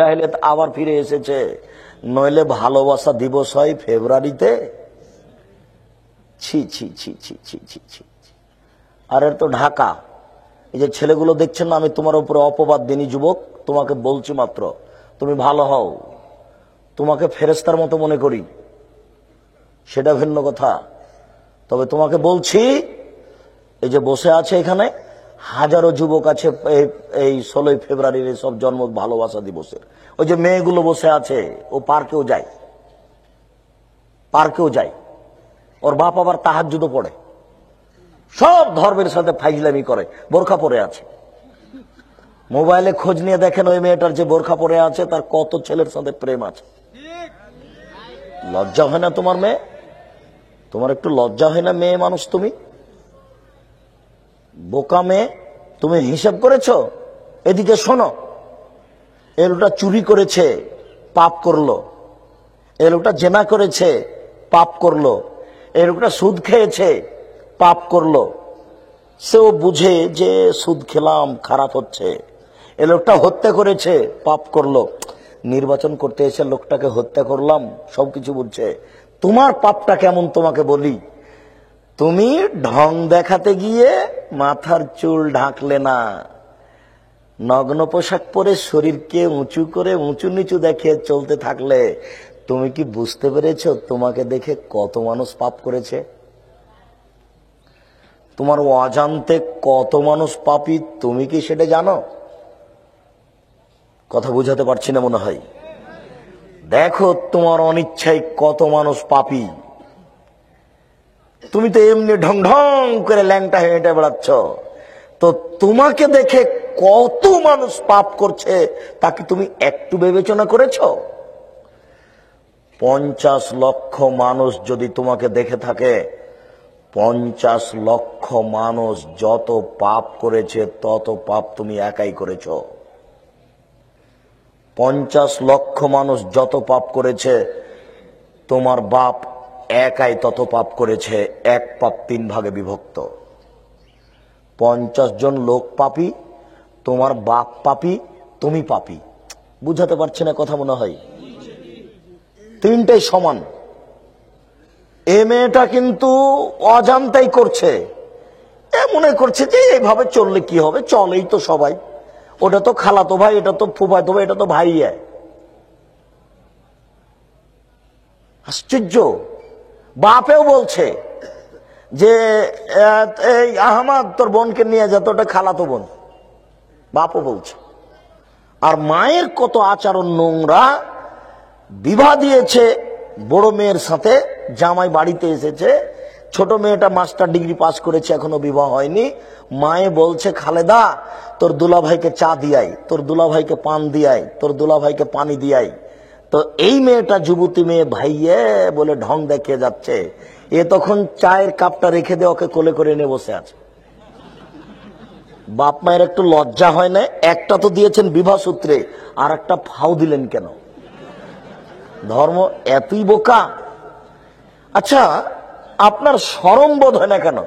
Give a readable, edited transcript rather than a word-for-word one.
জাহেলিয়াত আবার ফিরে এসেছে, নইলে ভালোবাসা দিবস হয় ফেব্রুয়ারিতে। ছি ছি ছি ছি ছি ছি ছি। আর এর তো ঢাকা। এই যে ছেলেগুলো দেখছেন না, আমি তোমার উপরে অপবাদ দিনই যুবক, তোমাকে বলছি মাত্র তুমি ভালো হও, তোমাকে ফেরেশতার মতো মনে করি, সেটা ভিন্ন কথা। তবে তোমাকে বলছি, এই যে বসে আছে এখানে হাজারো যুবক আছে এই 16 ফেব্রুয়ারির সব জন্ম ভালোবাসা দিবসের। ওই যে মেয়েগুলো বসে আছে, ও পার্কেও যায়, পার্কেও যায়, ওর বাপ আবার তাহাজ্জুদও পড়ে, সব ধর্মের সাথে ফাইজলামি করে, বোরখা পরে আছে। মোবাইলে খোঁজ নিয়ে দেখেন ওই মেয়েটার যে বোরখা পরে আছে তার কত ছেলের সাথে প্রেম আছে। লজ্জা হয় না তোমার মেয়ে? তোমার একটু লজ্জা হয় না? মেয়ে মানুষ তুমি, বোকা মেয়ে। তুমি হিসাব করেছো? এদিকে শোনো, এ লোকটা চুরি করেছে, পাপ করলো। এ লোকটা জেনা করেছে, পাপ করলো। এ লোকটা সুদ খেয়েছে, পাপ করলো। সেও বুঝে যে সুদ খেলাম, খারাপ হচ্ছে। এ লোকটা হত্যা করেছে, পাপ করলো। নির্বাচন করতে এসে লোকটাকে হত্যা করলাম, সবকিছু বুঝছে। তোমার পাপটা কেমন তোমাকে বলি। তুমি ঢং দেখাতে গিয়ে মাথার চুল ঢাকলে না, নগ্ন পোশাক পরে শরীরকে উঁচু করে উঁচু নিচু দেখিয়ে চলতে থাকলে তুমি কি বুঝতে পেরেছো তোমাকে দেখে কত মানুষ পাপ করেছে? তোমার অজান্তে কত মানুষ পাপী, তুমি কি সেটা জানো? কথা বুঝাতে পারছি না মনে হয়। দেখো তোমার অনিচ্ছায় কত মানুষ পাপী। তুমি তো এমনি ঢং ঢং করে ল্যাংটা হেঁটে বেড়াচ্ছ, তো তোমাকে দেখে কত মানুষ পাপ করছে তাকে তুমি একটু বিবেচনা করেছো? 50 লক্ষ মানুষ যদি তোমাকে দেখে থাকে, 50 লক্ষ মানুষ যত পাপ করেছে তত পাপ তুমি একাই করেছ। 50 লক্ষ মানুষ যত পাপ করেছে, তোমার বাপ একাই তত পাপ করেছে। এক পাপ 3 ভাগে বিভক্ত। 50 জন লোক পাপী, তোমার বাপ পাপী, তুমি পাপী। বুঝাতে পারছি না কথা মনে হয়? তিনটাই সমান। এ মেয়েটা কিন্তু অজান্তেই করছে, এ মনে করছে যে এইভাবে চললে কি হবে, চলেই তো সবাই, ওটা তো খালাতো ভাই, এটা তো ফুফাতো ভাই, এটা তো ভাই। আশ্চর্য। বাপেও বলছে যে এই আহমদ তোর বোনকে নিয়ে যেত, ওটা খালাতো বোন, বাপও বলছে। আর মায়ের কত আচরণ নোংরা। বিবাহ দিয়েছে বড় মেয়ের সাথে, জামাই বাড়িতে এসেছে, ছোট মেয়েটা মাস্টার ডিগ্রি পাস করেছে, এখনো বিবাহ হয়নি। মায়ে বলছে খালেদা তোর দুলা ভাইকে চা দিয়াই, তোর দুলা ভাইকে পান দিয়াই, তোর দুলা ভাইকে পানি দিয়াই। তো এই মেয়েটা যুবতী মেয়ে ভাইয়ে বলে ঢং দেখিয়ে যাচ্ছে। এ তখন চায়ের কাপটা রেখে দিয়ে ওকে কোলে করে নিয়ে বসে আছে। বাপ মায়ের একটু লজ্জা হয় না? একটা তো দিয়েছেন বিবাহ সূত্রে, আর একটা ফাও দিলেন কেন? ধর্ম এতই বোকা। আচ্ছা, আপনার শরম বোধ হয় না কেন?